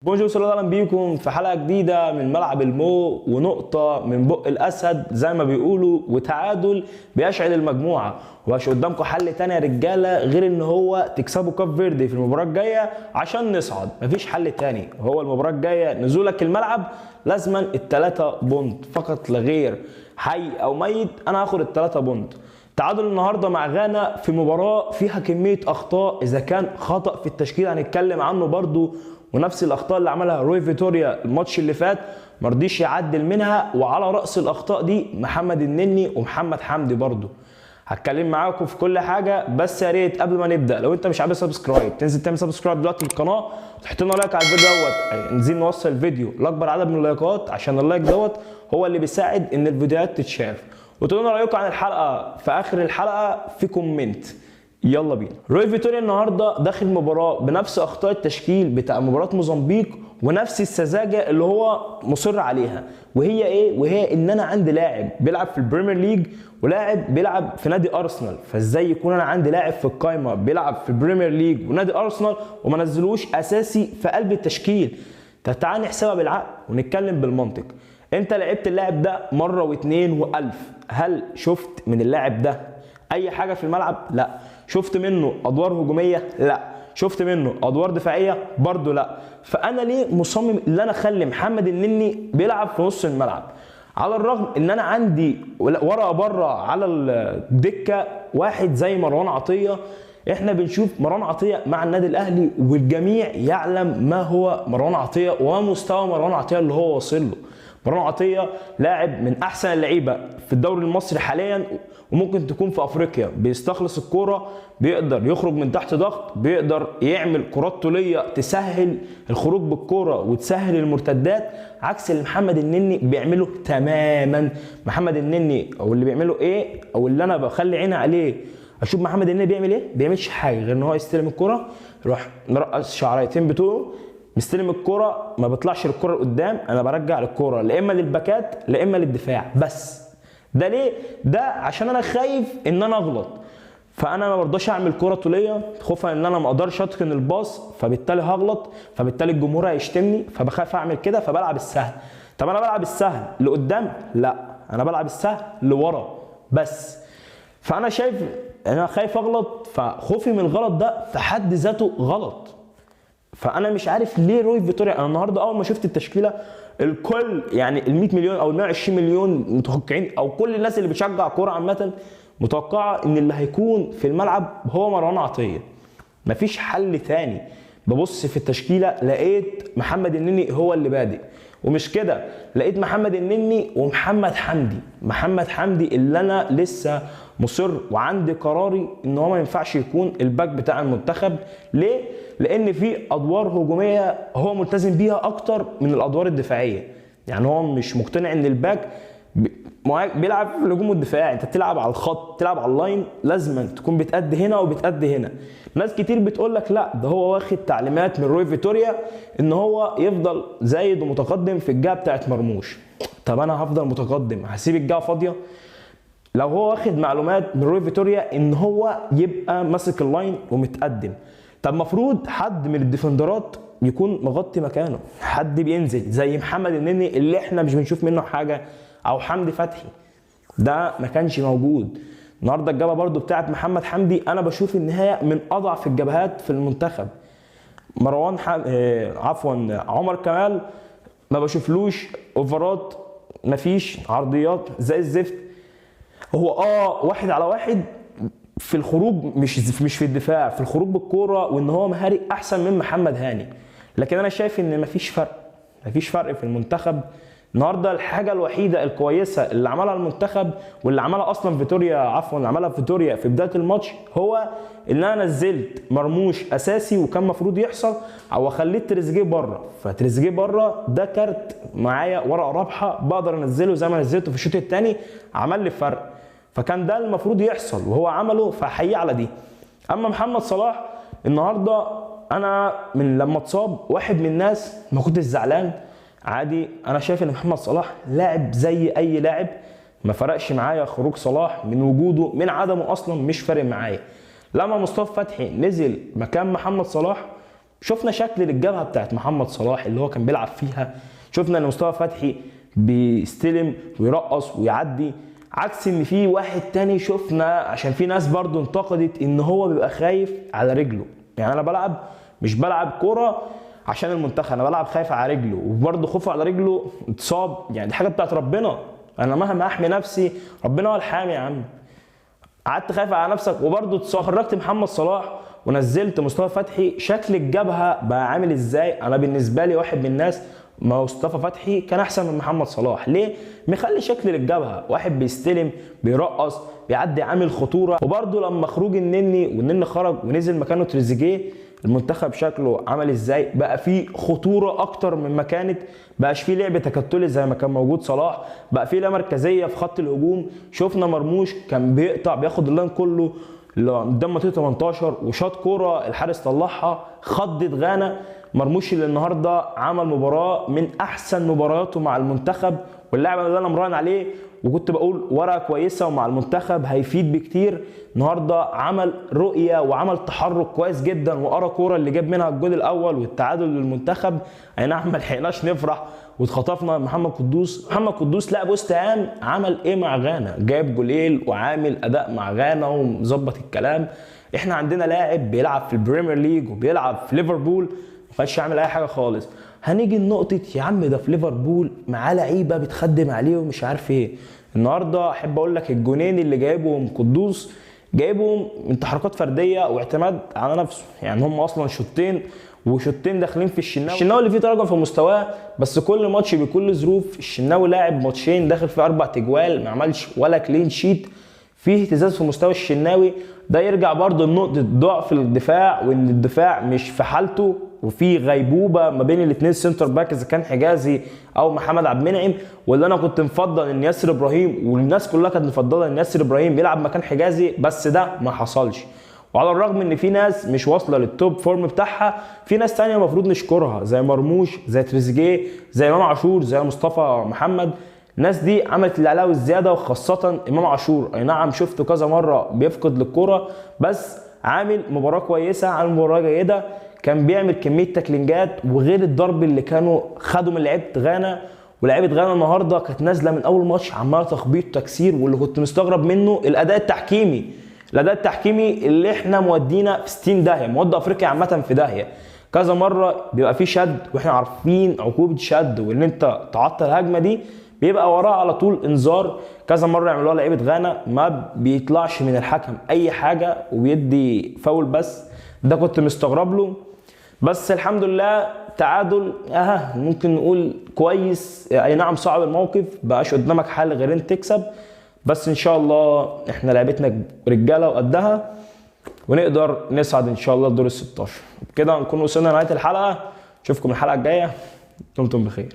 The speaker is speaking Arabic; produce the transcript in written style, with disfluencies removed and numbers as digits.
بونجور سلام، اهلا بيكم في حلقه جديده من ملعب المو ونقطه من بق الاسد زي ما بيقولوا، وتعادل بيشعل المجموعه. ومش قدامكم حل تاني يا رجاله غير ان هو تكسبوا كاب فيردي في المباراه الجايه عشان نصعد. مفيش حل تاني، هو المباراه الجايه نزولك الملعب لازما التلاته بونت فقط لا غير. حي او ميت انا هاخد التلاته بونت. تعادل النهارده مع غانا في مباراه فيها كميه اخطاء، اذا كان خطا في التشكيل هنتكلم عنه برضو، ونفس الاخطاء اللي عملها روي فيتوريا الماتش اللي فات مرضيش يعدل منها. وعلى راس الاخطاء دي محمد النني ومحمد حمدي برضو. هتكلم معاكم في كل حاجه، بس يا ريت قبل ما نبدا لو انت مش عامل سبسكرايب تنزل تعمل سبسكرايب دلوقتي للقناه وتحط لنا لايك على الفيديو دوت. ننزل نوصل الفيديو لاكبر عدد من اللايكات عشان اللايك دوت هو اللي بيساعد ان الفيديوهات تتشاف. وتقولوا لنا رايكم عن الحلقه في اخر الحلقه في كومنت. يلا بينا. روي فيتوريا النهارده داخل مباراه بنفس اخطاء التشكيل بتاع مباراه موزمبيق ونفس السذاجه اللي هو مصر عليها، وهي ايه؟ وهي ان انا عندي لاعب بيلعب في البريمير ليج ولاعب بيلعب في نادي ارسنال، فازاي يكون انا عندي لاعب في القايمه بيلعب في البريمير ليج ونادي ارسنال وما نزلوش اساسي في قلب التشكيل؟ تعال نحسبها بالعقل ونتكلم بالمنطق. انت لعبت اللاعب ده مره واثنين والف، هل شفت من اللاعب ده اي حاجه في الملعب؟ لا. شفت منه ادوار هجوميه؟ لا. شفت منه ادوار دفاعيه؟ برضه لا. فانا ليه مصمم ان انا اخلي محمد النني بيلعب في نص الملعب، على الرغم ان انا عندي ورقه بره على الدكه واحد زي مروان عطيه؟ احنا بنشوف مروان عطيه مع النادي الاهلي والجميع يعلم ما هو مروان عطيه وما مستوى مروان عطيه اللي هو واصل له. مروان عطيه لاعب من احسن اللعيبه في الدوري المصري حاليا، وممكن تكون في افريقيا. بيستخلص الكوره، بيقدر يخرج من تحت ضغط، بيقدر يعمل كرات طوليه تسهل الخروج بالكوره وتسهل المرتدات، عكس اللي محمد النني بيعمله تماما. محمد النني او اللي بيعمله ايه، او اللي انا بخلي عيني عليه اشوف محمد النني بيعمل ايه، بيعملش حاجه غير ان هو يستلم الكوره، يروح مرقص شعريتين بتوعه، مستلم الكوره، ما بيطلعش الكوره لقدام، انا برجع الكوره لا اما للباكات لا اما للدفاع بس. ده ليه؟ ده عشان انا خايف ان انا اغلط، فانا ما برضاش اعمل كوره طوليه خوفا ان انا ما اقدرش اتقن الباص، فبالتالي هغلط، فبالتالي الجمهور هيشتمني، فبخاف اعمل كده فبلعب السهل. طب انا بلعب السهل لقدام؟ لا، انا بلعب السهل لورا بس. فانا شايف انا خايف اغلط، فخوفي من الغلط ده في حد ذاته غلط. فانا مش عارف ليه روي فيتوريا. انا النهارده اول ما شفت التشكيله الكل يعني ال 100 مليون او ال 120 مليون متوقعين، او كل الناس اللي بتشجع كوره عامه متوقعه ان اللي هيكون في الملعب هو مروان عطيه. مفيش حل ثاني. ببص في التشكيله لقيت محمد النني هو اللي بادئ، ومش كده، لقيت محمد النني ومحمد حمدي. محمد حمدي اللي انا لسه مصر وعندي قراري ان هو ما ينفعش يكون الباك بتاع المنتخب. ليه؟ لان في ادوار هجوميه هو ملتزم بيها اكتر من الادوار الدفاعيه. يعني هو مش مقتنع ان الباك بيلعب في الهجوم والدفاع. انت بتلعب على الخط، تلعب على اللاين، لازم تكون بتأدي هنا وبتأدي هنا. ناس كتير بتقول لك لا، ده هو واخد تعليمات من روي فيتوريا ان هو يفضل زايد ومتقدم في الجهه بتاعت مرموش. طب انا هفضل متقدم هسيب الجهه فاضيه؟ لو هو واخد معلومات من روي فيتوريا ان هو يبقى ماسك اللاين ومتقدم، طب مفروض حد من الديفندرات يكون مغطي مكانه، حد بينزل زي محمد النني اللي احنا مش بنشوف منه حاجه، او حمدي فتحي. ده ما كانش موجود. النهارده الجبهه برده بتاعت محمد حمدي انا بشوف ان هي من اضعف الجبهات في المنتخب. مروان عمر كمال ما بشوفلوش اوفرات، مفيش عرضيات زي الزفت. هو واحد على واحد في الخروج، مش في الدفاع، في الخروج بالكوره، وان هو مهاري احسن من محمد هاني. لكن انا شايف ان مفيش فرق في المنتخب. النهارده الحاجه الوحيده الكويسه اللي عملها المنتخب واللي عملها اصلا فيتوريا في بدايه الماتش هو ان انا نزلت مرموش اساسي، وكان المفروض يحصل او خليت تريزيجيه بره. فتريزيجيه بره ده كارت معايا ورقه رابحه بقدر انزله زي ما نزلته في الشوط الثاني، عمل لي فرق. فكان ده المفروض يحصل وهو عمله، فحييه على دي. اما محمد صلاح النهارده، انا من لما اتصاب واحد من الناس ما كنتش زعلان عادي. انا شايف ان محمد صلاح لاعب زي اي لاعب، ما فرقش معايا خروج صلاح من وجوده من عدمه، اصلا مش فارق معايا. لما مصطفى فتحي نزل مكان محمد صلاح شفنا شكل للجبهه بتاعت محمد صلاح اللي هو كان بيلعب فيها، شفنا ان مصطفى فتحي بيستلم ويرقص ويعدي، عكس ان في واحد تاني شفنا، عشان في ناس برضو انتقدت ان هو بيبقى خايف على رجله. يعني انا مش بلعب كوره عشان المنتخب، انا بلعب خايف على رجله، وبرضه خوفه على رجله اتصاب، يعني دي حاجه بتاعت ربنا، انا مهما احمي نفسي ربنا هو الحامي يا عم. قعدت خايف على نفسك وبرضه اتصاب. خرجت محمد صلاح ونزلت مصطفى فتحي، شكل الجبهه بقى عامل ازاي؟ انا بالنسبه لي واحد من الناس، مصطفى فتحي كان احسن من محمد صلاح. ليه؟ مخلي شكل للجبهه، واحد بيستلم بيرقص بيعدي عامل خطوره. وبرده لما خروج والنني خرج ونزل مكانه تريزيجيه، المنتخب شكله عمل ازاي؟ بقى فيه خطوره اكتر من ما كانت، بقاش فيه لعب تكتلي زي ما كان موجود صلاح، بقى فيه لا مركزيه في خط الهجوم. شفنا مرموش كان بيقطع بياخد اللان كله قدام منطقه 18 وشاط كوره الحارس طلعها خضت غانا. مرموش اللي النهارده عمل مباراه من احسن مبارياته مع المنتخب، واللاعب اللي انا مراهن عليه وكنت بقول ورقه كويسه ومع المنتخب هيفيد بكتير، النهارده عمل رؤيه وعمل تحرك كويس جدا، وقرا كوره اللي جاب منها الجول الاول والتعادل للمنتخب. اي نعم ما لحقناش نفرح واتخطفنا. محمد قدوس لاعب وسط هام، عمل ايه مع غانا؟ جايب جولين وعامل اداء مع غانا ومظبط الكلام. احنا عندنا لاعب بيلعب في البريمير ليج وبيلعب في ليفربول ما كانش عامل اي حاجه خالص. هنيجي لنقطه يا عم ده في ليفربول معاه لعيبه بتخدم عليه ومش عارف ايه. النهارده احب اقول لك الجونين اللي جايبهم قدوس جايبهم من تحركات فرديه واعتماد على نفسه، يعني هم اصلا شوطين داخلين في الشناوي اللي فيه تراجع في مستواه، بس كل ماتش بكل ظروف. الشناوي لاعب ماتشين داخل في 4 تجوال ما عملش ولا كلين شيت، فيه اهتزاز في مستوى الشناوي. ده يرجع برضه لنقطه ضعف الدفاع، وان الدفاع مش في حالته، وفي غيبوبه ما بين الاثنين سنتر باك اذا كان حجازي او محمد عبد المنعم. واللي انا كنت مفضل ان ياسر ابراهيم، والناس كلها كانت مفضله ان ياسر ابراهيم يلعب مكان حجازي، بس ده ما حصلش. وعلى الرغم ان في ناس مش واصله للتوب فورم بتاعها، في ناس ثانيه المفروض نشكرها زي مرموش زي تريزيجيه زي امام عاشور زي مصطفى محمد. الناس دي عملت اللي عليها والزياده، وخاصه امام عاشور. اي نعم شفته كذا مره بيفقد للكوره، بس عامل مباراه كويسه، عامل مباراه جيده، كان بيعمل كميه تاكلينجات، وغير الضرب اللي كانوا خدوا من لعيبه غانا. ولاعيبه غانا النهارده كانت نازله من اول ماتش عماله تخبيط وتكسير، واللي كنت مستغرب منه الاداء التحكيمي اللي احنا مودينا في 60 داهيه، مودي افريقيا عامه في داهيه. كذا مره بيبقى في شد، واحنا عارفين عقوبه شد وان انت تعطل الهجمه دي بيبقى وراها على طول انذار. كذا مره يعملوها لعيبه غانا، ما بيطلعش من الحكم اي حاجه وبيدي فاول، بس ده كنت مستغرب له. بس الحمد لله تعادل ممكن نقول كويس. اي نعم صعب الموقف، بقاش قدامك حل غير انت تكسب، بس ان شاء الله احنا لعبتنا رجاله وقدها ونقدر نصعد ان شاء الله لدور ال 16. بكده نكون وصلنا لنهايه الحلقه، اشوفكم الحلقه الجايه، دمتم بخير.